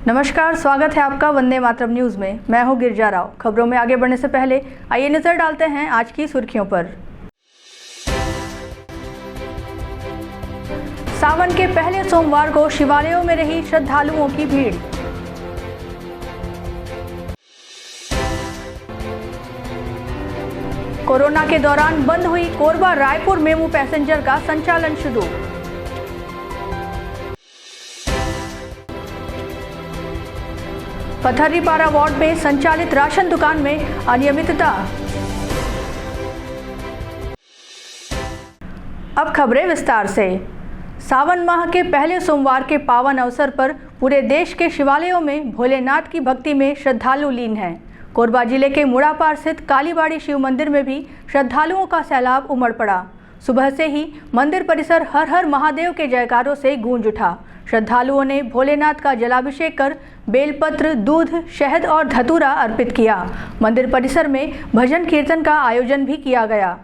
नमस्कार, स्वागत है आपका वंदे मातरम न्यूज़ में। मैं हूं गिरजा राव। खबरों में आगे बढ़ने से पहले आइए नजर डालते हैं आज की सुर्खियों पर। सावन के पहले सोमवार को शिवालयों में रही श्रद्धालुओं की भीड़। कोरोना के दौरान बंद हुई कोरबा रायपुर मेमू पैसेंजर का संचालन शुरू। पथरीपारा वार्ड में संचालित राशन दुकान में अनियमितता। अब खबरें विस्तार से। सावन माह के पहले सोमवार के पावन अवसर पर पूरे देश के शिवालयों में भोलेनाथ की भक्ति में श्रद्धालु लीन हैं। कोरबा जिले के मुड़ापार स्थित कालीबाड़ी शिव मंदिर में भी श्रद्धालुओं का सैलाब उमड़ पड़ा। सुबह से ही मंदिर परिसर हर हर महादेव के जयकारों से गूंज उठा। श्रद्धालुओं ने भोलेनाथ का जलाभिषेक कर बेलपत्र, दूध, शहद और धतूरा अर्पित किया। मंदिर परिसर में भजन कीर्तन का आयोजन भी किया गया,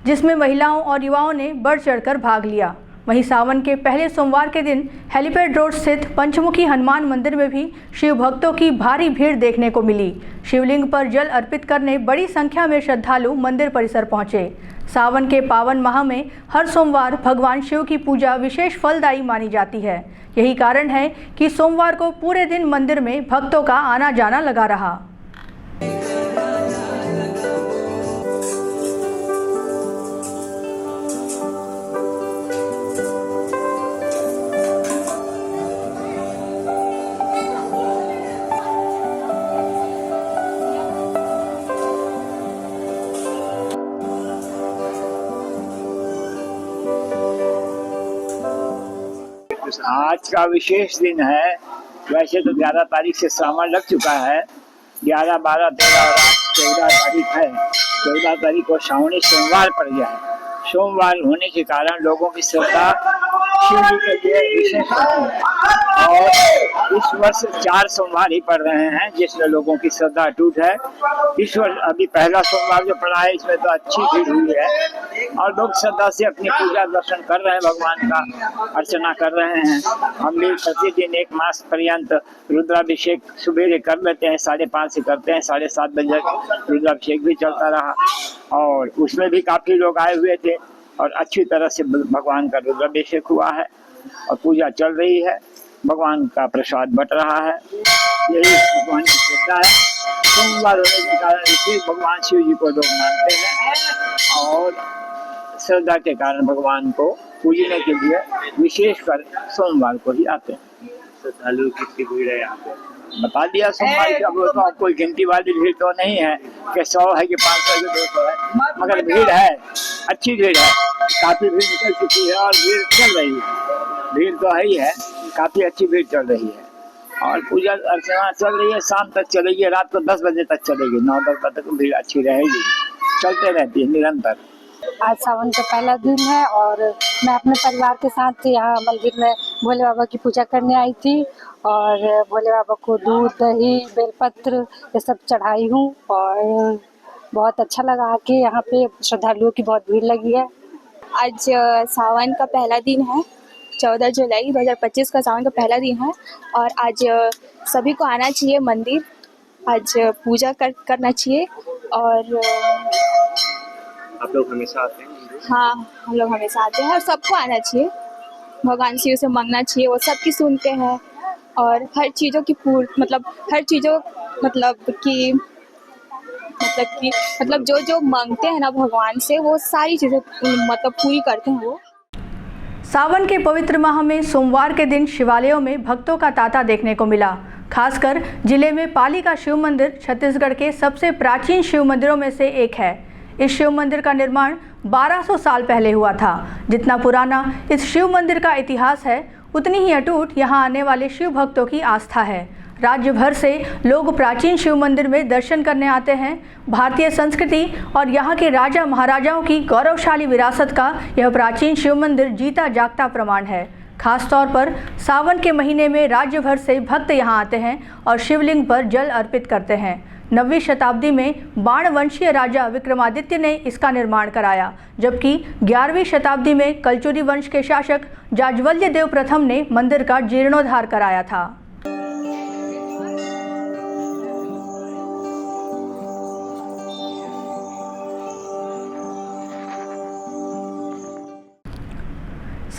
जिसमें महिलाओं और युवाओं ने बढ़ चढ़कर भाग लिया। वहीं सावन के पहले सोमवार के दिन हेलीपैड रोड स्थित पंचमुखी हनुमान मंदिर में भी शिव भक्तों की भारी भीड़ देखने को मिली। शिवलिंग पर जल अर्पित करने बड़ी संख्या में श्रद्धालु मंदिर परिसर पहुंचे। सावन के पावन माह में हर सोमवार भगवान शिव की पूजा विशेष फलदायी मानी जाती है। यही कारण है कि सोमवार को पूरे दिन मंदिर में भक्तों का आना जाना लगा रहा। आज का विशेष दिन है। वैसे तो 11 तारीख से सावन लग चुका है। 11, 12, 13 और 14 तारीख है। 14 तारीख को श्रावणी सोमवार पड़ गया है। सोमवार होने के कारण लोगों की श्रद्धा शिव जी के लिए विशेष होती है और इस वर्ष 4 सोमवार ही पड़ रहे हैं, जिसमें लोगों की श्रद्धा अटूट है। इस वर्ष अभी पहला सोमवार जो पड़ा है, इसमें तो अच्छी भीड़ हुई है और लोग श्रद्धा से अपनी पूजा दर्शन कर रहे हैं, भगवान का अर्चना कर रहे हैं। हम भी प्रतिदिन 1 मास पर्यंत रुद्राभिषेक सुबह कर लेते हैं, 5:30 से करते हैं, 7:30 बजे रुद्राभिषेक भी चलता रहा और उसमें भी काफी लोग आए हुए थे और अच्छी तरह से भगवान का रुद्राभिषेक हुआ है और पूजा चल रही है। भगवान का प्रसाद बट रहा है। यही भगवान की श्रद्धा है। सोमवार होने के कारण इसे भगवान शिव जी को लोग मानते हैं और श्रद्धा के कारण भगवान को पूजने के लिए विशेषकर सोमवार को ही आते हैं। श्रद्धालु कितनी भीड़ है यहाँ पे? बता दिया सोमवार की। अब तो कोई गिनती वाली भीड़ तो नहीं है कि 100 है कि 500 है कि 200 है, मगर भीड़ है, अच्छी भीड़ है। काफी भीड़ निकल चुकी है और भीड़ चल रही है। भीड़ तो है ही है, काफी अच्छी भीड़ चल रही है और पूजा अर्चना चल रही है। शाम तक चलेगी, रात को 10 बजे तक चलेगी। 9-10 बजे तक भीड़ अच्छी रहेगी, चलते रहती है निरंतर। आज सावन का पहला दिन है और मैं अपने परिवार के साथ यहाँ मंदिर में भोले बाबा की पूजा करने आई थी और भोले बाबा को दूध, दही, बेलपत्र ये सब चढ़ाई हूँ और बहुत अच्छा लगा कि यहाँ पे श्रद्धालुओं की बहुत भीड़ लगी है। आज सावन का पहला दिन है। 14 जुलाई 2025 का सावन का पहला दिन है और आज सभी को आना चाहिए मंदिर। आज पूजा करना चाहिए और आप लोग हमेशा आते हैं? हाँ, हम लोग हमेशा आते हैं और सबको आना चाहिए। भगवान शिव से मांगना चाहिए, वो सबकी सुनते हैं और हर चीज़ों की मतलब जो मांगते हैं ना भगवान से, वो सारी चीज़ें मतलब पूरी करते हैं वो। सावन के पवित्र माह में सोमवार के दिन शिवालयों में भक्तों का तांता देखने को मिला। खासकर जिले में पाली का शिव मंदिर छत्तीसगढ़ के सबसे प्राचीन शिव मंदिरों में से एक है। इस शिव मंदिर का निर्माण 1200 साल पहले हुआ था। जितना पुराना इस शिव मंदिर का इतिहास है, उतनी ही अटूट यहाँ आने वाले शिव भक्तों की आस्था है। राज्य भर से लोग प्राचीन शिव मंदिर में दर्शन करने आते हैं। भारतीय संस्कृति और यहाँ के राजा महाराजाओं की गौरवशाली विरासत का यह प्राचीन शिव मंदिर जीता जागता प्रमाण है। खास तौर पर सावन के महीने में राज्य भर से भक्त यहाँ आते हैं और शिवलिंग पर जल अर्पित करते हैं। 9वीं शताब्दी में बाणवंशीय राजा विक्रमादित्य ने इसका निर्माण कराया, जबकि 11वीं शताब्दी में कलचुरी वंश के शासक जाज्वल्य देव प्रथम ने मंदिर का जीर्णोद्धार कराया था।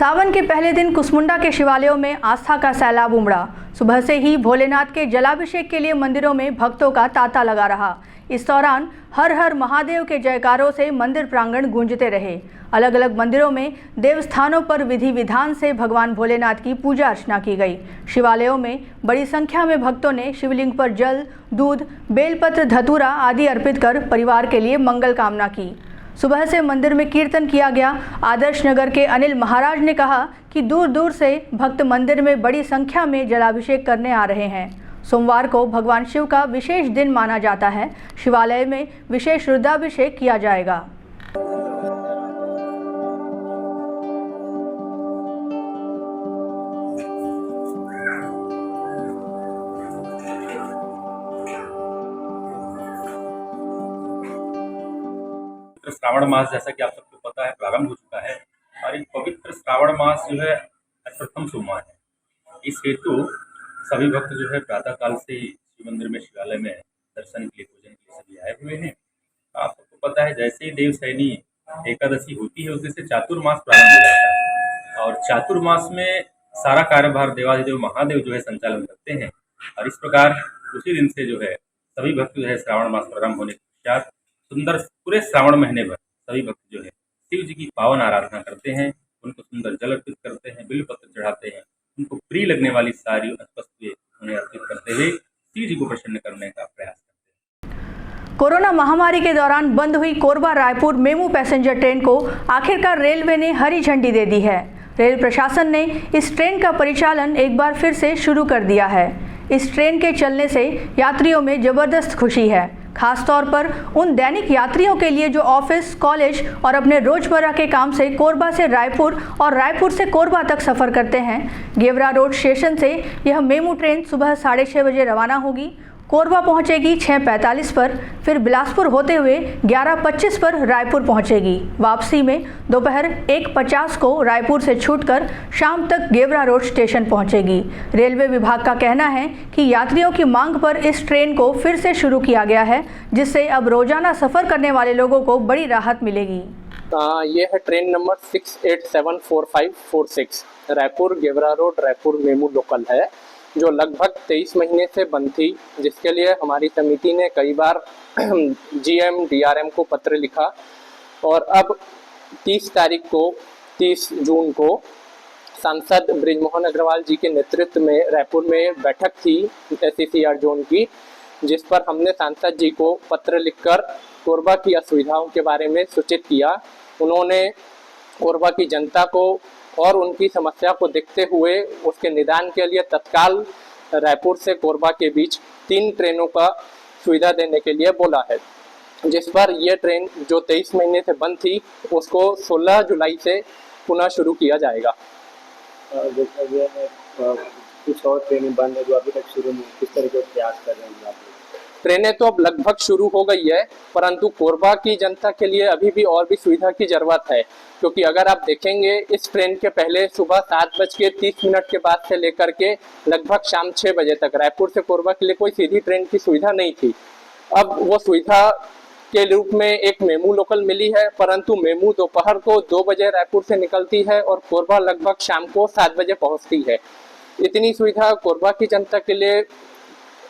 सावन के पहले दिन कुसमुंडा के शिवालयों में आस्था का सैलाब उमड़ा। सुबह से ही भोलेनाथ के जलाभिषेक के लिए मंदिरों में भक्तों का तांता लगा रहा। इस दौरान हर हर महादेव के जयकारों से मंदिर प्रांगण गूंजते रहे। अलग अलग मंदिरों में देवस्थानों पर विधि विधान से भगवान भोलेनाथ की पूजा अर्चना की गई। शिवालयों में बड़ी संख्या में भक्तों ने शिवलिंग पर जल, दूध, बेलपत्र, धतूरा आदि अर्पित कर परिवार के लिए मंगल कामना की। सुबह से मंदिर में कीर्तन किया गया। आदर्श नगर के अनिल महाराज ने कहा कि दूर दूर से भक्त मंदिर में बड़ी संख्या में जलाभिषेक करने आ रहे हैं। सोमवार को भगवान शिव का विशेष दिन माना जाता है। शिवालय में विशेष रुद्राभिषेक किया जाएगा। श्रावण मास जैसा कि आप सबको पता है प्रारंभ हो चुका है और एक पवित्र श्रावण मास जो है प्रथम सोमवार है। इस हेतु सभी भक्त जो है प्रातः काल से ही शिव मंदिर में शिवालय में दर्शन के लिए पूजन के लिए सभी आए हुए हैं। आप सबको पता है जैसे ही देवशयनी एकादशी होती है उसी से चातुर्मास प्रारंभ हो जाता है और चातुर्मास में सारा कार्यभार देवाधिदेव महादेव जो है संचालन करते हैं और इस प्रकार उसी दिन से जो है सभी भक्त जो है श्रावण मास प्रारंभ होने के पश्चात सुंदर पूरे श्रावण महीने भर सभी भक्त जो है शिव जी की पावन आराधना करते हैं, उनको सुंदर जल अर्पित करते हैं, बिल्वपत्र चढ़ाते हैं, उनको प्रिय लगने वाली सारी वस्तुएं उन्हें अर्पित करते हुए शिव जी को प्रसन्न करने का प्रयास करते हैं। कोरोना महामारी के दौरान बंद हुई Korba Raipur MEMU passenger train को आखिरकार रेलवे ने हरी झंडी दे दी है। रेल प्रशासन ने इस ट्रेन का परिचालन एक बार फिर से शुरू कर दिया है। इस ट्रेन के चलने से यात्रियों में जबरदस्त खुशी है, खासतौर पर उन दैनिक यात्रियों के लिए जो ऑफिस, कॉलेज और अपने रोजमर्रा के काम से कोरबा से रायपुर और रायपुर से कोरबा तक सफ़र करते हैं। गेवरा रोड स्टेशन से यह मेमू ट्रेन सुबह 6:30 बजे रवाना होगी। कोरबा पहुंचेगी 6:45 पर, फिर बिलासपुर होते हुए 11:25 पर रायपुर पहुंचेगी। वापसी में दोपहर 1:50 को रायपुर से छूटकर शाम तक गेवरा रोड स्टेशन पहुंचेगी। रेलवे विभाग का कहना है कि यात्रियों की मांग पर इस ट्रेन को फिर से शुरू किया गया है, जिससे अब रोजाना सफ़र करने वाले लोगों को बड़ी राहत मिलेगी। ये है train number 687546 Raipur Gevra road Raipur MEMU local है, जो लगभग 23 महीने से बंद थी, जिसके लिए हमारी समिति ने कई बार जीएम डीआरएम को पत्र लिखा और अब 30 जून को सांसद बृजमोहन अग्रवाल जी के नेतृत्व में रायपुर में बैठक थी SECR जोन की, जिस पर हमने सांसद जी को पत्र लिखकर कोरबा की असुविधाओं के बारे में सूचित किया। उन्होंने कोरबा की जनता को और उनकी समस्या को देखते हुए उसके निदान के लिए तत्काल रायपुर से कोरबा के बीच 3 ट्रेनों का सुविधा देने के लिए बोला है, जिस पर यह ट्रेन जो 23 महीने से बंद थी उसको 16 जुलाई से पुनः शुरू किया जाएगा। कुछ और ट्रेनें बंद है जो अभी तक शुरू नहीं, किस तरह के प्रयास कर रहे हैं आप? ट्रेनें तो अब लगभग शुरू हो गई है, परंतु कोरबा की जनता के लिए अभी भी और भी सुविधा की जरूरत है, क्योंकि अगर आप देखेंगे इस ट्रेन के पहले सुबह 7:30 के बाद से लेकर के लगभग शाम 6 बजे तक रायपुर से कोरबा के लिए कोई सीधी ट्रेन की सुविधा नहीं थी। अब वो सुविधा के रूप में एक मेमू लोकल मिली है, परंतु मेमू दोपहर को 2 बजे रायपुर से निकलती है और कोरबा लगभग शाम को 7 बजे पहुँचती है। इतनी सुविधा कोरबा की जनता के लिए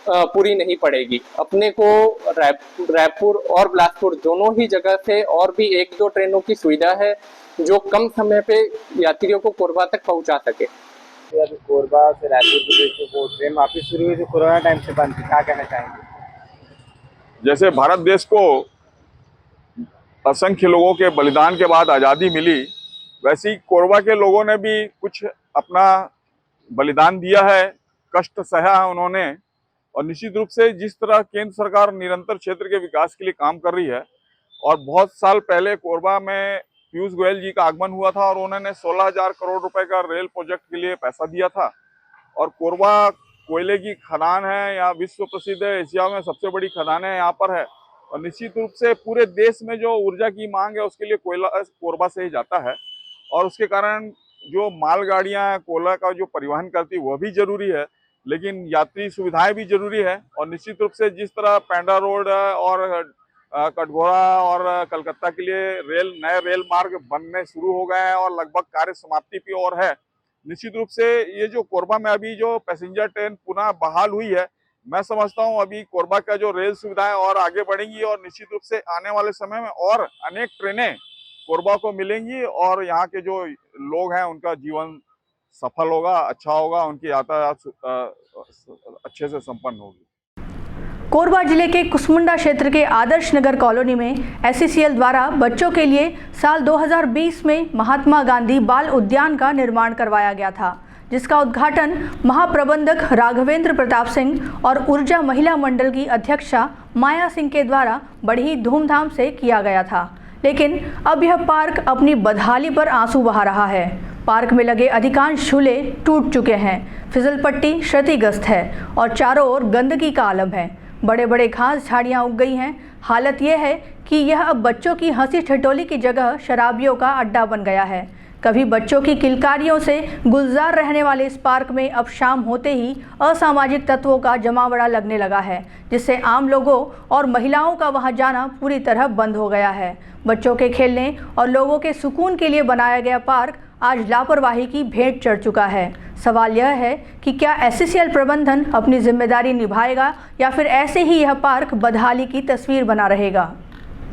पूरी नहीं पड़ेगी। अपने को रायपुर और बिलासपुर दोनों ही जगह से और भी 1-2 ट्रेनों की सुविधा है जो कम समय पे यात्रियों को कोरबा तक पहुंचा सके। कोरबा से रायपुर के बीच वो ट्रेन वापस शुरू हुई थी, कोरोना टाइम से बंद थी, क्या कहना चाहेंगे? जैसे भारत देश को असंख्य लोगों के बलिदान के बाद आज़ादी मिली, वैसे ही कोरबा के लोगों ने भी कुछ अपना बलिदान दिया है, कष्ट सहा है उन्होंने। और निश्चित रूप से जिस तरह केंद्र सरकार निरंतर क्षेत्र के विकास के लिए काम कर रही है और बहुत साल पहले कोरबा में पीयूष गोयल जी का आगमन हुआ था और उन्होंने 16,000 करोड़ रुपए का रेल प्रोजेक्ट के लिए पैसा दिया था। और कोरबा कोयले की खदान है, यहाँ विश्व प्रसिद्ध है, एशिया में सबसे बड़ी खदानें यहाँ पर है और निश्चित रूप से पूरे देश में जो ऊर्जा की मांग है उसके लिए कोयला कोरबा से ही जाता है और उसके कारण जो मालगाड़ियाँ कोयला का जो परिवहन करती है वह भी जरूरी है, लेकिन यात्री सुविधाएं भी जरूरी है। और निश्चित रूप से जिस तरह पैंडा रोड और कटघोरा और कलकत्ता के लिए नए रेल मार्ग बनने शुरू हो गए हैं और लगभग कार्य समाप्ति की ओर है। निश्चित रूप से ये जो कोरबा में अभी जो पैसेंजर ट्रेन पुनः बहाल हुई है, मैं समझता हूँ अभी कोरबा का जो रेल सुविधाएं और आगे बढ़ेंगी और निश्चित रूप से आने वाले समय में और अनेक ट्रेनें कोरबा को मिलेंगी और यहाँ के जो लोग हैं उनका जीवन सफल होगा, अच्छा होगा, उनकी यातायात अच्छे से संपन्न होगी। कोरबा जिले के कुसमुंडा क्षेत्र के आदर्श नगर कॉलोनी में SCCL द्वारा बच्चों के लिए साल 2020 में महात्मा गांधी बाल उद्यान का निर्माण करवाया गया था, जिसका उद्घाटन महाप्रबंधक राघवेंद्र प्रताप सिंह और ऊर्जा महिला मंडल की अध्यक्षा माया सिंह के द्वारा बड़ी धूमधाम से किया गया था। लेकिन अब यह पार्क अपनी बदहाली पर आंसू बहा रहा है। पार्क में लगे अधिकांश झूले टूट चुके हैं, फिसल पट्टी क्षतिग्रस्त है और चारों ओर गंदगी का आलम है। बड़े बड़े घास झाड़ियाँ उग गई हैं। हालत यह है कि यह अब बच्चों की हंसी ठिठोली की जगह शराबियों का अड्डा बन गया है। कभी बच्चों की किलकारियों से गुलजार रहने वाले इस पार्क में अब शाम होते ही असामाजिक तत्वों का जमावड़ा लगने लगा है, जिससे आम लोगों और महिलाओं का वहां जाना पूरी तरह बंद हो गया है। बच्चों के खेलने और लोगों के सुकून के लिए बनाया गया पार्क आज लापरवाही की भेंट चढ़ चुका है। सवाल यह है कि क्या SCCL प्रबंधन अपनी जिम्मेदारी निभाएगा या फिर ऐसे ही यह पार्क बदहाली की तस्वीर बना रहेगा।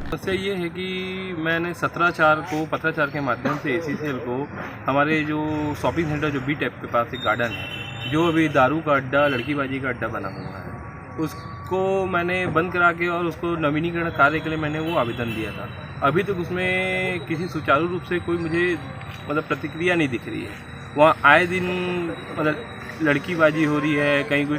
समस्या ये है कि मैंने 17/4 को पत्राचार के माध्यम से SCCL को हमारे जो शॉपिंग सेंटर जो B-टैप के पास एक गार्डन है, जो अभी दारू का अड्डा, लड़कीबाजी का अड्डा बना हुआ है, उसको मैंने बंद करा के और उसको नवीनीकरण कार्य के लिए मैंने वो आवेदन दिया था। अभी तक उसमें किसी सुचारू रूप से कोई मुझे प्रतिक्रिया नहीं दिख रही है। वहाँ आए दिन लड़कीबाजी हो रही है, कहीं कोई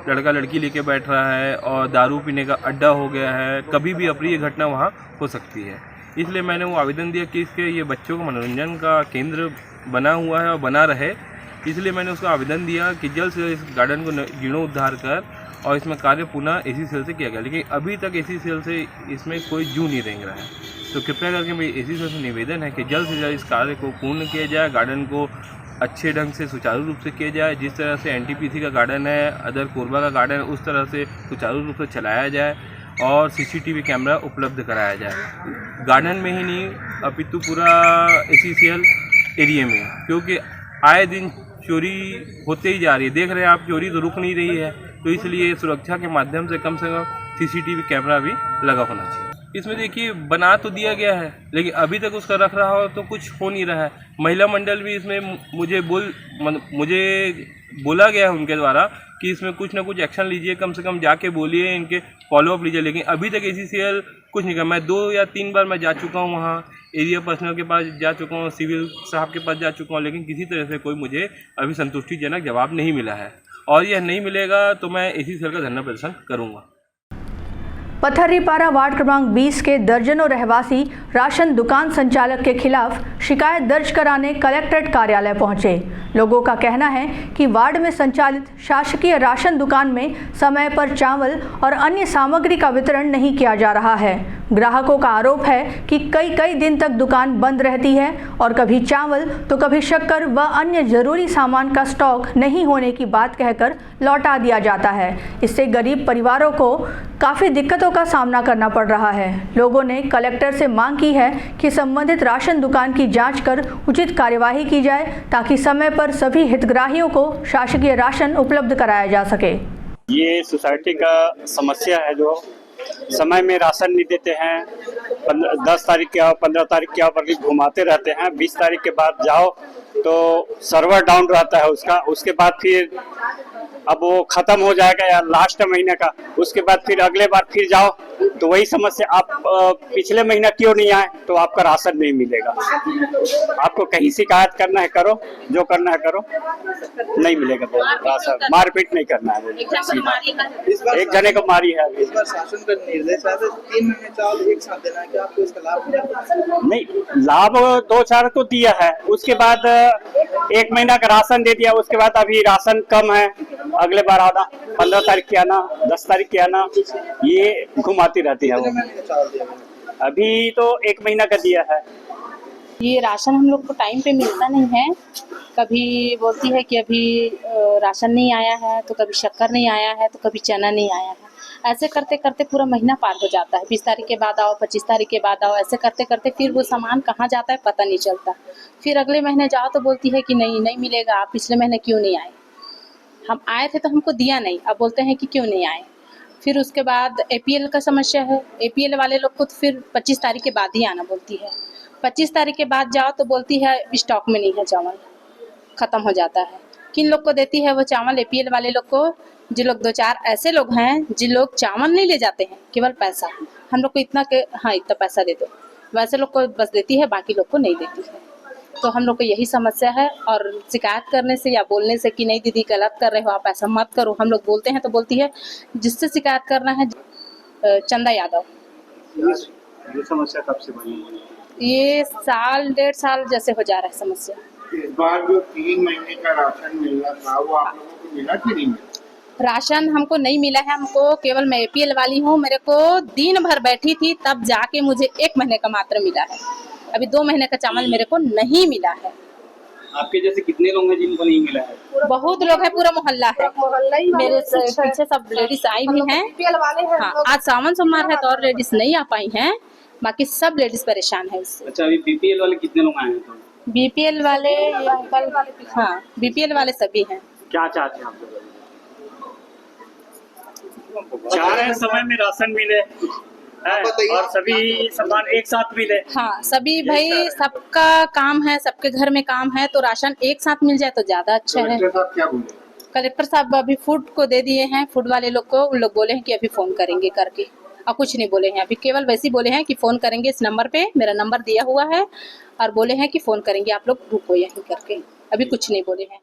लड़का लड़की लेके बैठ रहा है और दारू पीने का अड्डा हो गया है। कभी भी अप्रिय घटना वहाँ हो सकती है। इसलिए मैंने वो आवेदन दिया कि इसके ये बच्चों का मनोरंजन का केंद्र बना हुआ है और बना रहे। इसलिए मैंने उसको आवेदन दिया कि जल्द से इस गार्डन को जीर्णोद्धार कर और इसमें कार्य पुनः SCCL से किया गया। लेकिन अभी तक SCCL से इसमें कोई जू नहीं रेंग रहा है। तो कृपया करके मेरी SCCL से निवेदन है कि जल्द से जल्द इस कार्य को पूर्ण किया जाए, गार्डन को अच्छे ढंग से सुचारू रूप से किया जाए। जिस तरह से NTPC का गार्डन है, अदर कोरबा का गार्डन है, उस तरह से सुचारू रूप से चलाया जाए और CCTV कैमरा उपलब्ध कराया जाए। गार्डन में ही नहीं अपितु पूरा SCCL एरिया में, क्योंकि आए दिन चोरी होते ही जा रही है। देख रहे हैं आप, चोरी तो रुक नहीं रही है। तो इसलिए सुरक्षा के माध्यम से कम CCTV कैमरा भी लगा होना चाहिए। इसमें देखिए बना तो दिया गया है, लेकिन अभी तक उसका रख रखाव तो कुछ हो नहीं रहा है। महिला मंडल भी इसमें मुझे बोला गया है उनके द्वारा कि इसमें कुछ ना कुछ एक्शन लीजिए, कम से कम जाके बोलिए, इनके फॉलोअप लीजिए। लेकिन अभी तक SCCL कुछ नहीं कर। मैं 2 या 3 बार मैं जा चुका हूँ, वहाँ एरिया पर्सनल के पास जा चुका हूँ, सिविल साहब के पास जा चुका हूँ, लेकिन किसी तरह से कोई मुझे अभी संतुष्टिजनक जवाब नहीं मिला है। और यह नहीं मिलेगा तो मैं SCCL का धरना प्रदर्शन करूँगा। पथरीपारा वार्ड क्रमांक 20 के दर्जनों रहवासी राशन दुकान संचालक के खिलाफ शिकायत दर्ज कराने कलेक्ट्रेट कार्यालय पहुंचे। लोगों का कहना है कि वार्ड में संचालित शासकीय राशन दुकान में समय पर चावल और अन्य सामग्री का वितरण नहीं किया जा रहा है। ग्राहकों का आरोप है कि कई दिन तक दुकान बंद रहती है और कभी चावल तो कभी शक्कर व अन्य जरूरी सामान का स्टॉक नहीं होने की बात कहकर लौटा दिया जाता है। इससे गरीब परिवारों को काफ़ी दिक्कतों का सामना करना पड़ रहा है। लोगों ने कलेक्टर से मांग की है कि संबंधित राशन दुकान की जांच कर उचित कार्यवाही की जाए, ताकि समय पर सभी हितग्राहियों को शासकीय राशन उपलब्ध कराया जा सके। ये सोसाइटी का समस्या है, जो समय में राशन नहीं देते हैं। 10 तारीख के आओ, 15 तारीख के आओ पर घुमाते रहते हैं। 20 तारीख के बाद जाओ तो सर्वर डाउन रहता है उसका। उसके बाद फिर अब वो खत्म हो जाएगा या लास्ट महीने का, उसके बाद फिर अगले बार फिर जाओ तो वही समस्या। आप पिछले महीना क्यों नहीं आए तो आपका राशन नहीं मिलेगा। आपको कहीं शिकायत करना है करो, जो करना है करो, नहीं मिलेगा तो राशन। मारपीट नहीं करना है। एक जने को मारी है अभी। शासन का निर्देश है 3 महीने चावल एक साथ देना है, क्या आपको इसका लाभ नहीं? लाभ 2-4 तो दिया है, उसके बाद 1 महीना का राशन दे दिया। उसके बाद अभी राशन कम है, अगले बार आना, 15 तारीख के आना, 10 तारीख के आना, ये घुमाती रहती है वो। अभी तो 1 महीना का दिया है। ये राशन हम लोग को टाइम पे मिलता नहीं है। कभी बोलती है कि अभी राशन नहीं आया है, तो कभी शक्कर नहीं आया है, तो कभी चना नहीं आया है। ऐसे करते करते पूरा महीना पार हो जाता है। 20 तारीख के बाद आओ, 25 तारीख के बाद आओ, ऐसे करते करते फिर वो सामान कहाँ जाता है पता नहीं चलता। फिर अगले महीने जाओ तो बोलती है कि नहीं मिलेगा, आप पिछले महीने क्यों नहीं आए। हम आए थे तो हमको दिया नहीं, अब बोलते हैं कि क्यों नहीं आए। फिर उसके बाद APL का समस्या है। APL वाले लोग को तो फिर 25 तारीख के बाद ही आना बोलती है। 25 तारीख के बाद जाओ तो बोलती है स्टॉक में नहीं है, चावल ख़त्म हो जाता है। किन लोग को देती है वो चावल? APL वाले लोग को। जिन लोग 2-4 ऐसे लोग हैं जिन लोग चावल नहीं ले जाते हैं, केवल पैसा, हम लोग को इतना के हाँ इतना पैसा दे दो, वैसे लोग को बस देती है, बाकी लोग को नहीं देती है। तो हम लोग को यही समस्या है। और शिकायत करने से या बोलने से कि नहीं दीदी गलत कर रहे हो आप, ऐसा मत करो, हम लोग बोलते हैं तो बोलती है जिससे शिकायत करना है चंदा यादव। ये समस्या कब से बनी है? ये 1.5 साल जैसे हो जा रहा है समस्या। इस बार जो 3 महीने का राशन मिलना था वो आप लोगों को मिला कि नहीं मिला? राशन हमको नहीं मिला है। हमको केवल, मैं APL वाली हूँ, मेरे को दिन भर बैठी थी तब जाके मुझे 1 महीने का मात्र मिला है। अभी 2 महीने का चावल मेरे को नहीं मिला है। आपके जैसे कितने लोग हैं जिनको नहीं मिला है? बहुत लोग हैं, पूरा मोहल्ला है। मेरे पीछे सब लेडीज आई भी हैं। हाँ, आज सावन सोमवार है तो और लेडीज नहीं आ पाई हैं, बाकी सब लेडीज परेशान है इससे। अच्छा, अभी BPL वाले कितने लोग आए हैं? तो BPL वाले हाँ BPL वाले सभी हैं। क्या चाहते हैं आप लोग? चाह रहे हैं समय में राशन मिले और सभी सामान एक साथ मिले। हाँ, सभी भाई, सबका काम है, सबके घर में काम है, तो राशन एक साथ मिल जाए तो ज्यादा अच्छा है। क्या बोले? कलेक्टर साहब अभी फूड को दे दिए हैं, फूड वाले लोग को, उन लोग बोले हैं कि अभी फोन करेंगे करके, और कुछ नहीं बोले हैं अभी, केवल वैसे ही बोले हैं कि फोन करेंगे इस नंबर पे, मेरा नंबर दिया हुआ है, और बोले हैं कि फोन करेंगे, आप लोग रुको यहीं करके, अभी कुछ नहीं बोले हैं।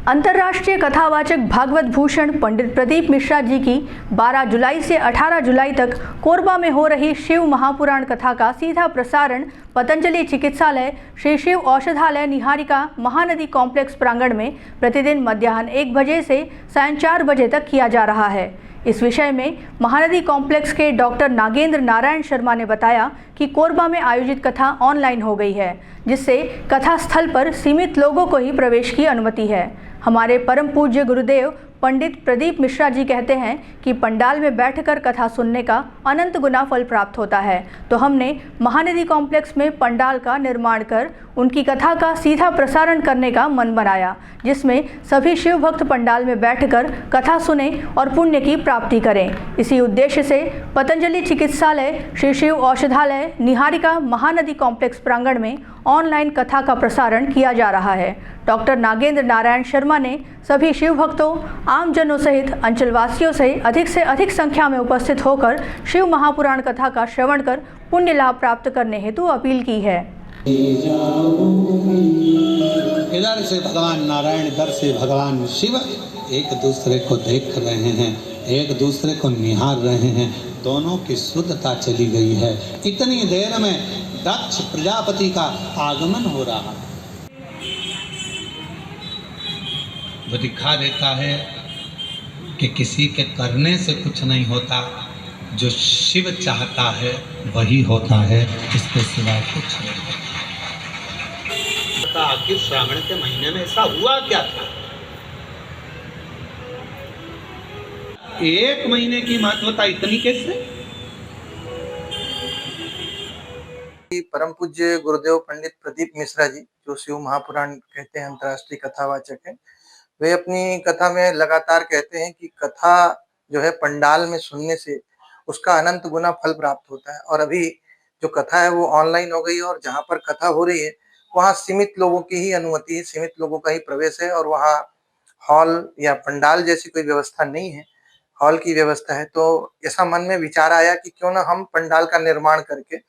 अंतर्राष्ट्रीय कथावाचक भागवत भूषण पंडित प्रदीप मिश्रा जी की 12 जुलाई से 18 जुलाई तक कोरबा में हो रही शिव महापुराण कथा का सीधा प्रसारण पतंजलि चिकित्सालय श्री शिव औषधालय निहारिका महानदी कॉम्प्लेक्स प्रांगण में प्रतिदिन मध्याह्न 1 बजे से सायं 4 बजे तक किया जा रहा है। इस विषय में महानदी कॉम्प्लेक्स के डॉक्टर नागेंद्र नारायण शर्मा ने बताया कि कोरबा में आयोजित कथा ऑनलाइन हो गई है, जिससे कथा स्थल पर सीमित लोगों को ही प्रवेश की अनुमति है। हमारे परम पूज्य गुरुदेव पंडित प्रदीप मिश्रा जी कहते हैं कि पंडाल में बैठकर कथा सुनने का अनंत गुना फल प्राप्त होता है, तो हमने महानदी कॉम्प्लेक्स में पंडाल का निर्माण कर उनकी कथा का सीधा प्रसारण करने का मन बनाया, जिसमें सभी शिव भक्त पंडाल में बैठकर कथा सुने और पुण्य की प्राप्ति करें। इसी उद्देश्य से पतंजलि चिकित्सालय श्री शिव औषधालय निहारिका महानदी कॉम्प्लेक्स प्रांगण में ऑनलाइन कथा का प्रसारण किया जा रहा है। डॉक्टर नागेंद्र नारायण शर्मा ने सभी शिव भक्तों, आमजनों सहित अंचलवासियों से अधिक संख्या में उपस्थित होकर शिव महापुराण कथा का श्रवण कर पुण्य लाभ प्राप्त करने हेतु अपील की है। इधर से भगवान नारायण, इधर से भगवान शिव एक दूसरे को देख रहे हैं, एक दूसरे को निहार रहे हैं, दोनों की शुद्धता चली गई है। इतनी देर में दक्ष प्रजापति का आगमन हो रहा है। वो दिखा देता है कि किसी के करने से कुछ नहीं होता, जो शिव चाहता है वही होता है, इसके सिवा कुछ नहीं होता। आखिर श्रावण के महीने में ऐसा हुआ क्या था? 1 महीने की महत्वता इतनी कैसे? परम पूज्य गुरुदेव पंडित प्रदीप मिश्रा जी, जो शिव महापुराण कहते हैं, अंतर्राष्ट्रीय कथावाचक है, वे अपनी कथा में लगातार कहते हैं कि कथा जो है पंडाल में सुनने से उसका अनंत गुना फल प्राप्त होता है। और अभी जो कथा है वो ऑनलाइन हो गई है, और जहाँ पर कथा हो रही है वहाँ सीमित लोगों की ही अनुमति है, सीमित लोगों का ही प्रवेश है, और वहाँ हॉल या पंडाल जैसी कोई व्यवस्था नहीं है, हॉल की व्यवस्था है। तो ऐसा मन में विचार आया कि क्यों ना हम पंडाल का निर्माण करके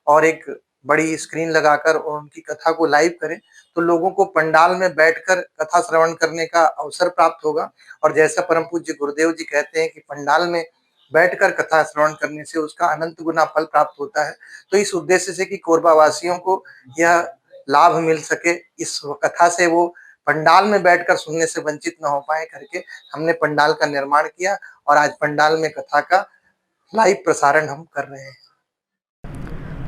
और एक बड़ी स्क्रीन लगाकर और उनकी कथा को लाइव करें, तो लोगों को पंडाल में बैठकर कथा श्रवण करने का अवसर प्राप्त होगा। और जैसा परम पूज्य गुरुदेव जी कहते हैं कि पंडाल में बैठकर कथा श्रवण करने से उसका अनंत गुना फल प्राप्त होता है, तो इस उद्देश्य से कि कोरबा वासियों को यह लाभ मिल सके, इस कथा से वो पंडाल में बैठकर सुनने से वंचित न हो पाए करके हमने पंडाल का निर्माण किया, और आज पंडाल में कथा का लाइव प्रसारण हम कर रहे हैं।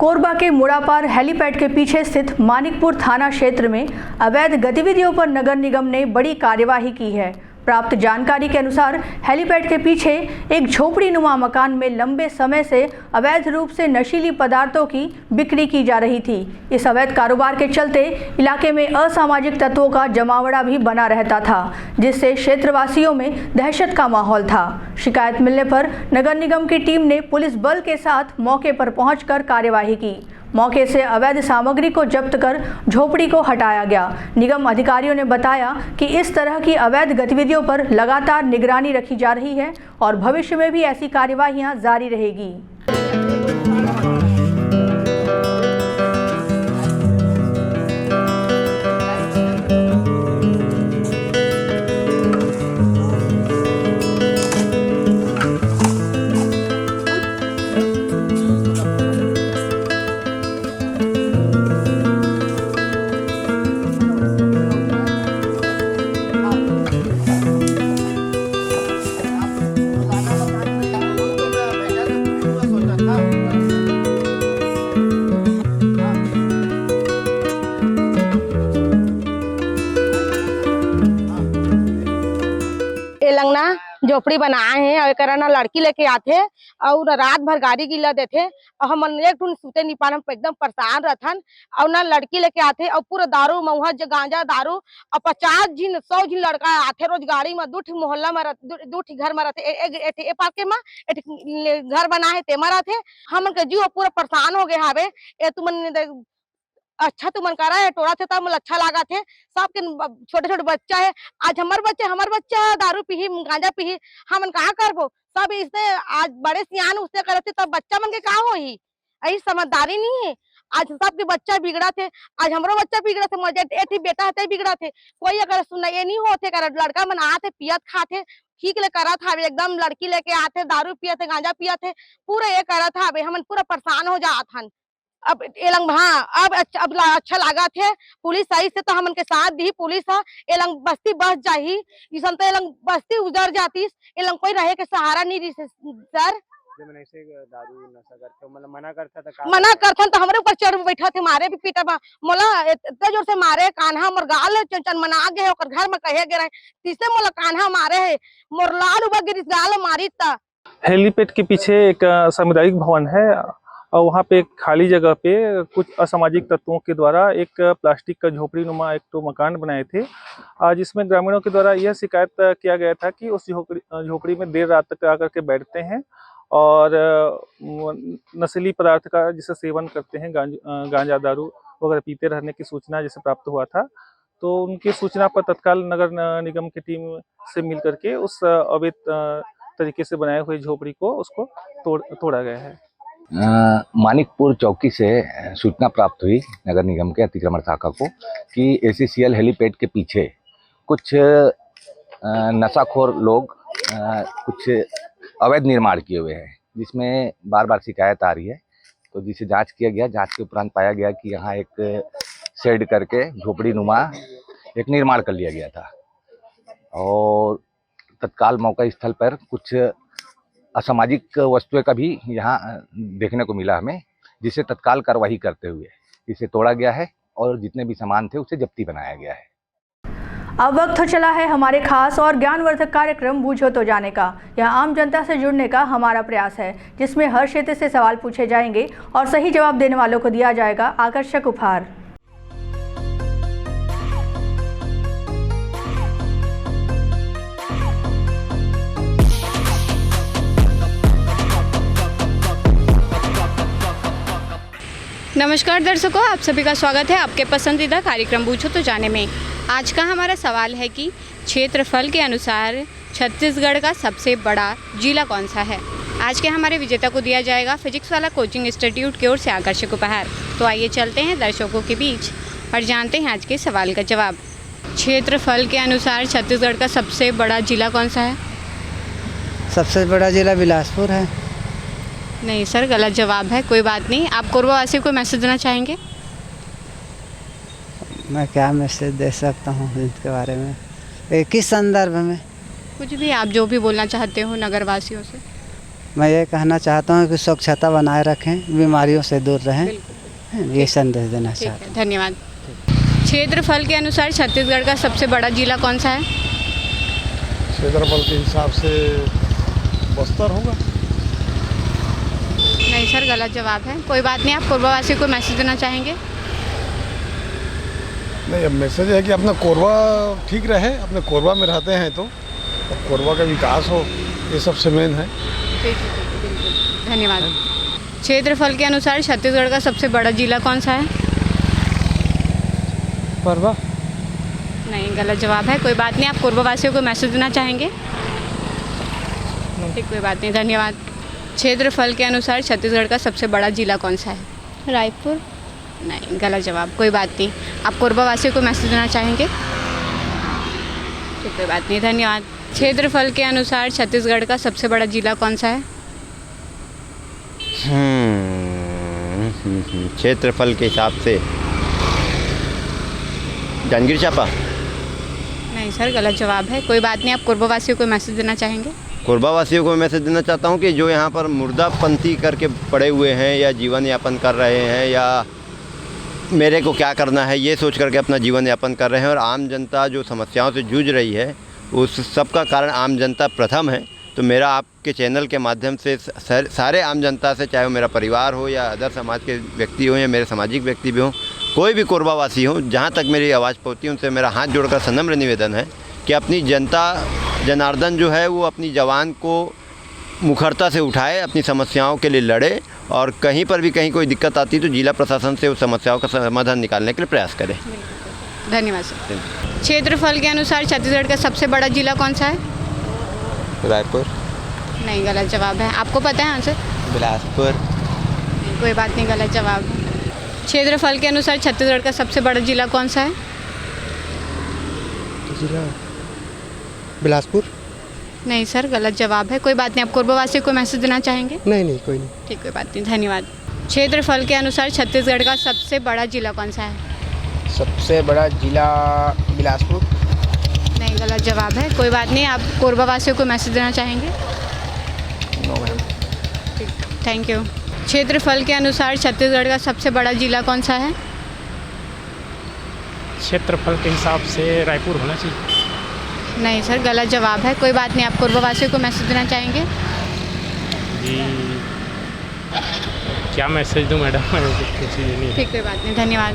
कोरबा के मुड़ापार हेलीपैड के पीछे स्थित मानिकपुर थाना क्षेत्र में अवैध गतिविधियों पर नगर निगम ने बड़ी कार्यवाही की है। प्राप्त जानकारी के अनुसार हेलीपैड के पीछे एक झोपड़ी नुमा मकान में लंबे समय से अवैध रूप से नशीली पदार्थों की बिक्री की जा रही थी। इस अवैध कारोबार के चलते इलाके में असामाजिक तत्वों का जमावड़ा भी बना रहता था, जिससे क्षेत्रवासियों में दहशत का माहौल था। शिकायत मिलने पर नगर निगम की टीम ने पुलिस बल के साथ मौके पर पहुंचकर कार्यवाही की। मौके से अवैध सामग्री को जब्त कर झोपड़ी को हटाया गया। निगम अधिकारियों ने बताया कि इस तरह की अवैध गतिविधियों पर लगातार निगरानी रखी जा रही है और भविष्य में भी ऐसी कार्यवाहियां जारी रहेगी। झोपड़ी बनाए हैं और एकरा ना लड़की लेके आथे और रात भर गाड़ी गिला देथे और हम एक ठून सुते नहीं पान, हम एकदम परेशान रहथन। और ना लड़की लेके आथे और पूरा दारू महुआ गांजा दारू और 50 जिन 100 जिन लड़का आथे रोज गाड़ी में। दूठी मोहल्ला में दूठी घर में रहते ए पाके में घर बनाए तेमा रहते। हमन के जीव पूरा परेशान हो गए हावे। ए तुमन अच्छा तुमन करा है टोड़ा थे तब अच्छा लगा थे। सबके छोटे छोटे बच्चा है, आज हमार बच्चा दारू पी गांजा पी, हमन कहाँ करबो। सब इसने आज बड़े सियान उसने करते तब बच्चा मन के कहाँ हो ही, यही समझदारी नहीं है। आज सबके बच्चा बिगड़ा थे, आज हमारो बच्चा बिगड़ा थे, मजे एठी बेटा है बिगड़ा थे। कोई अगर सुना ये नहीं होते कर लड़का मन आते पियत खाते ठीक ले करा था, एकदम लड़की लेके आते दारू पिया थे गांजा पिया थे पूरा ये करा था। हमन पूरा परेशान हो जात हन। अब एलंग अब अच्छा लगा थे पुलिस आई से तो हमन के साथ दी पुलिस है। एलंग बस्ती बस जाही इसन तो एलंग बस्ती उजर जाती, एलंग कोई रहे के सहारा नहीं रही सर। जब ऐसे दारू नशा करते मतलब मना करथन तो हमारे ऊपर चढ़ बैठा थे, मारे भी पीटा मोला इतना जोर से मारे कान्हा मोर गाल चंचन मना गए ओकर घर में कहे गए तीसरे मोला कान्हा मारे है मोर लाल उबा गिरिस गाल मारी था। हेलीपैड के पीछे एक सामुदायिक भवन है और वहाँ पे एक खाली जगह पे कुछ असामाजिक तत्वों के द्वारा एक प्लास्टिक का झोपड़ी नुमा एक तो मकान बनाए थे। जिसमें ग्रामीणों के द्वारा यह शिकायत किया गया था कि उस झोपड़ी में देर रात तक आकर के बैठते हैं और नशीली पदार्थ का जिसे सेवन करते हैं, गांजा दारू वगैरह पीते रहने की सूचना जैसे प्राप्त हुआ था। तो उनकी सूचना पर तत्काल नगर निगम की टीम से मिल करके उस अवैध तरीके से बनाए हुए झोपड़ी को उसको तोड़ा गया है। मानिकपुर चौकी से सूचना प्राप्त हुई नगर निगम के अतिक्रमण शाखा को कि ACCL हेलीपैड के पीछे कुछ नशाखोर लोग कुछ अवैध निर्माण किए हुए हैं, जिसमें बार बार शिकायत आ रही है। तो जिसे जांच किया गया, जांच के उपरांत पाया गया कि यहाँ एक शेड करके झोपड़ी नुमा एक निर्माण कर लिया गया था और तत्काल मौका स्थल पर कुछ असामाजिक वस्तुएं का भी यहाँ देखने को मिला हमें, जिसे तत्काल कार्रवाई करते हुए इसे तोड़ा गया है और जितने भी सामान थे उसे जब्ती बनाया गया है। अब वक्त हो चला है हमारे खास और ज्ञानवर्धक कार्यक्रम बूझो तो जाने का। यह आम जनता से जुड़ने का हमारा प्रयास है, जिसमें हर क्षेत्र से सवाल पूछे जाएंगे और सही जवाब देने वालों को दिया जाएगा आकर्षक उपहार। नमस्कार दर्शकों, आप सभी का स्वागत है आपके पसंदीदा कार्यक्रम पूछो तो जाने में। आज का हमारा सवाल है कि क्षेत्रफल के अनुसार छत्तीसगढ़ का सबसे बड़ा जिला कौन सा है। आज के हमारे विजेता को दिया जाएगा फिजिक्स वाला कोचिंग इंस्टीट्यूट की ओर से आकर्षक उपहार। तो आइए चलते हैं दर्शकों के बीच और जानते हैं आज के सवाल का जवाब। क्षेत्रफल के अनुसार छत्तीसगढ़ का सबसे बड़ा जिला कौन सा है? सबसे बड़ा जिला बिलासपुर है। नहीं सर, गलत जवाब है। कोई बात नहीं। आप कोरबावासी को मैसेज देना चाहेंगे? मैं क्या मैसेज दे सकता हूँ इसके बारे में, किस संदर्भ में? कुछ भी, आप जो भी बोलना चाहते हो नगरवासियों से। मैं ये कहना चाहता हूँ कि स्वच्छता बनाए रखें, बीमारियों से दूर रहें, ये संदेश देना चाहता हूँ। धन्यवाद। क्षेत्रफल के अनुसार छत्तीसगढ़ का सबसे बड़ा जिला कौन सा है? क्षेत्रफल के हिसाब से बस्तर होगा। नहीं सर, गलत जवाब है। कोई बात नहीं, आप कोरबा को मैसेज देना चाहेंगे? नहीं, अब मैसेज है कि अपना कोरबा ठीक रहे, अपने कोरबा में रहते हैं तो कोरबा का विकास हो, ये सबसे मेन है। बिल्कुल, धन्यवाद। क्षेत्रफल के अनुसार छत्तीसगढ़ का सबसे बड़ा जिला कौन सा है? कोरबा। नहीं, गलत जवाब है। कोई बात नहीं, आप कोरबा वासियों को मैसेज देना चाहेंगे? ठीक, कोई बात नहीं, धन्यवाद। क्षेत्रफल के अनुसार छत्तीसगढ़ का सबसे बड़ा जिला कौन सा है? रायपुर। नहीं, गलत जवाब। कोई बात नहीं, आप कोरबा वासियों को मैसेज देना चाहेंगे? ठीक, कोई बात नहीं, धन्यवाद। क्षेत्रफल के अनुसार छत्तीसगढ़ का सबसे बड़ा जिला कौन सा है? क्षेत्रफल के हिसाब से जांजगीर चांपा। नहीं सर, गलत जवाब है। कोई बात नहीं, आप कोरबा वासियों को मैसेज देना चाहेंगे? कोरबा वासियों को मैसेज देना चाहता हूँ कि जो यहाँ पर मुर्दापंथी करके पड़े हुए हैं या जीवन यापन कर रहे हैं या मेरे को क्या करना है ये सोच करके अपना जीवन यापन कर रहे हैं और आम जनता जो समस्याओं से जूझ रही है उस सब का कारण आम जनता प्रथम है। तो मेरा आपके चैनल के माध्यम से सारे आम जनता से, चाहे वो मेरा परिवार हो या अदर समाज के व्यक्ति हो या मेरे सामाजिक व्यक्ति भी हों, कोई भी कोरबावासी हो, जहाँ तक मेरी आवाज़ पहुँचती है उनसे मेरा हाथ जोड़कर सनम्र निवेदन है कि अपनी जनता जनार्दन जो है वो अपनी जवान को मुखरता से उठाए, अपनी समस्याओं के लिए लड़े और कहीं पर भी कहीं कोई दिक्कत आती तो जिला प्रशासन से उस समस्याओं का समाधान निकालने के लिए प्रयास करें। धन्यवाद सर। क्षेत्रफल के अनुसार छत्तीसगढ़ का सबसे बड़ा जिला कौन सा है? रायपुर। नहीं, गलत जवाब है। आपको पता है आंसर? बिलासपुर। नहीं, कोई बात नहीं, गलत जवाब है। क्षेत्रफल के अनुसार छत्तीसगढ़ का सबसे बड़ा जिला कौन सा है? जिला बिलासपुर। नहीं सर, गलत जवाब है। कोई बात नहीं, आप कोरबावासियों को मैसेज देना चाहेंगे? नहीं, कोई नहीं। ठीक, कोई बात नहीं, धन्यवाद। क्षेत्रफल के अनुसार छत्तीसगढ़ का सबसे बड़ा जिला कौन सा है? सबसे बड़ा जिला बिलासपुर। नहीं, गलत जवाब है। कोई बात नहीं, आप कोरबावासियों को मैसेज देना चाहेंगे? No ma'am. ठीक, थैंक यू। क्षेत्रफल के अनुसार छत्तीसगढ़ का सबसे बड़ा जिला कौन सा है? क्षेत्रफल के हिसाब से रायपुर होना चाहिए। नहीं सर, गलत जवाब है। कोई बात नहीं, आप कोरबावासियों को मैसेज देना चाहेंगे? जी, क्या मैसेज दूँ मैडम? ठीक, कोई बात नहीं, धन्यवाद।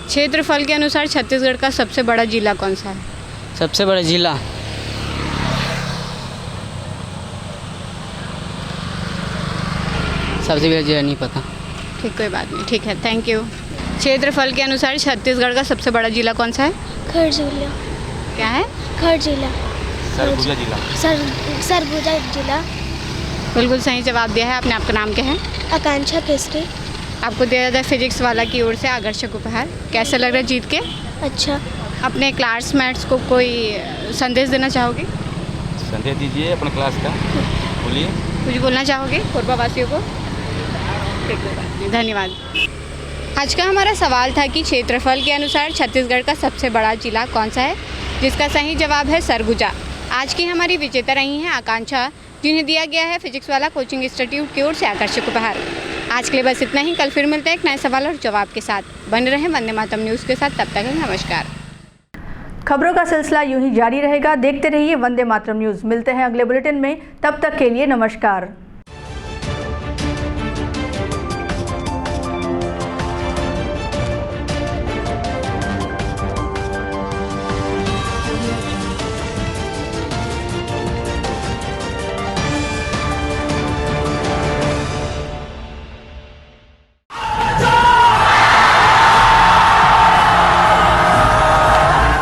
क्षेत्रफल के अनुसार छत्तीसगढ़ का सबसे बड़ा जिला कौन सा है? सबसे बड़ा जिला नहीं पता। ठीक, कोई बात नहीं, ठीक है, थैंक यू। क्षेत्रफल के अनुसार छत्तीसगढ़ का सबसे बड़ा जिला कौन सा है? खरगोन। क्या है? खर जिला। सरगुजा जिला। सरगुजा जिला। बिल्कुल सही जवाब दिया है आपने। आपका नाम क्या है? आकांक्षा केसरी। आपको दिया जाता है फिजिक्स वाला की ओर से आकर्षक उपहार। कैसा लग रहा है जीत के? अच्छा। अपने क्लासमेट्स को कोई संदेश देना चाहोगे? संदेश दीजिए अपने क्लास का, बोलिए। कुछ बोलना चाहोगे कोरबावासियों को? धन्यवाद। आज का हमारा सवाल था कि क्षेत्रफल के अनुसार छत्तीसगढ़ का सबसे बड़ा जिला कौन सा है, जिसका सही जवाब है सरगुजा। आज की हमारी विजेता रही हैं आकांक्षा, जिन्हें दिया गया है फिजिक्स वाला कोचिंग इंस्टीट्यूट की ओर से आकर्षक उपहार। आज के लिए बस इतना ही। कल फिर मिलते हैं एक नए सवाल और जवाब के साथ। बने रहें वंदे मातरम न्यूज़ के साथ। तब तक नमस्कार। खबरों का सिलसिला यूं ही जारी रहेगा। देखते रहिए वंदे मातरम न्यूज़। मिलते हैं अगले बुलेटिन में, तब तक के लिए नमस्कार।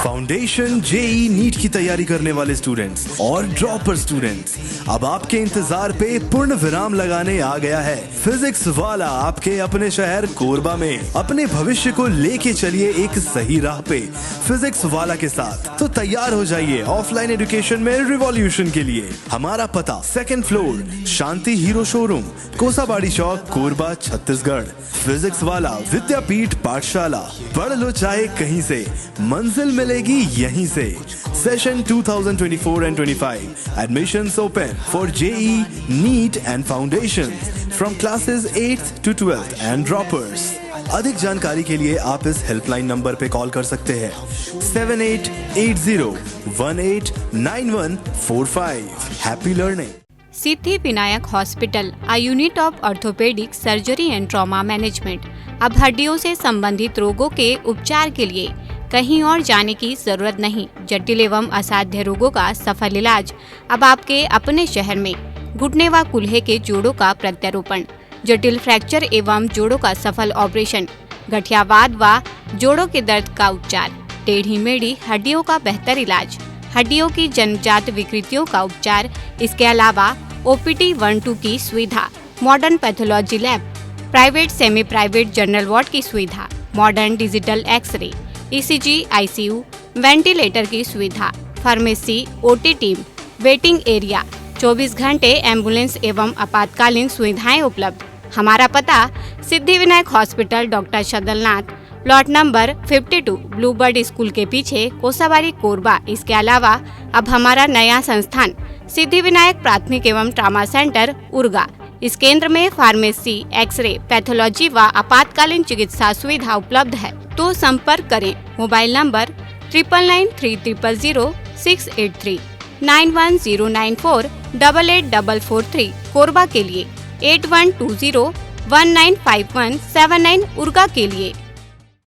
फाउंडेशन जेई नीट की तैयारी करने वाले स्टूडेंट्स और ड्रॉपर स्टूडेंट्स, अब आपके इंतजार पे पूर्ण विराम लगाने आ गया है फिजिक्स वाला आपके अपने शहर कोरबा में। अपने भविष्य को लेके चलिए एक सही राह पे फिजिक्स वाला के साथ। तो तैयार हो जाइए ऑफलाइन एजुकेशन में रिवॉल्यूशन के लिए। हमारा पता 2nd फ्लोर शांति हीरो शोरूम, कोसाबाड़ी चौक, कोरबा, छत्तीसगढ़। फिजिक्स वाला विद्यापीठ पाठशाला। पढ़ लो चाहे कहीं से, मंजिल मिलेगी यहीं से। Session 2024 and 25. Admissions open for JEE, NEET and Foundations from classes 8th to 12th and droppers. अधिक जानकारी के लिए आप इस हेल्पलाइन नंबर पे कॉल कर सकते हैं 7880189145। Happy learning. Siddhi Vinayak hospital, a unit of orthopaedic surgery and trauma management. अब हड्डियों से संबंधित रोगों के उपचार के लिए कहीं और जाने की जरूरत नहीं। जटिल एवं असाध्य रोगों का सफल इलाज अब आपके अपने शहर में। घुटने व कूल्हे के जोड़ों का प्रत्यारोपण, जटिल फ्रैक्चर एवं जोड़ों का सफल ऑपरेशन, गठियावाद व जोड़ों के दर्द का उपचार, टेढ़ी मेढ़ी हड्डियों का बेहतर इलाज, हड्डियों की जन्मजात विकृतियों का उपचार। इसके अलावा OPD 1-2 की सुविधा, modern pathology lab, private semi private general ward की सुविधा, modern digital x ray, ECG, ICU, ventilator की सुविधा, pharmacy, OT team, waiting area, 24 घंटे एम्बुलेंस एवं आपातकालीन सुविधाएं उपलब्ध। हमारा पता Siddhi Vinayak hospital, doctor Shadalnath, plot number 52, Bluebird school के पीछे, कोसाबारी, कोरबा। इसके अलावा अब हमारा नया संस्थान सिद्धि विनायक प्राथमिक एवं ट्रामा सेंटर, उर्गा। इस केंद्र में फार्मेसी, एक्सरे, पैथोलॉजी व आपातकालीन चिकित्सा सुविधा उपलब्ध है। तो संपर्क करें। मोबाइल नंबर 9993000683, 9109488443, कोरबा के लिए 8120195179, उर्गा के लिए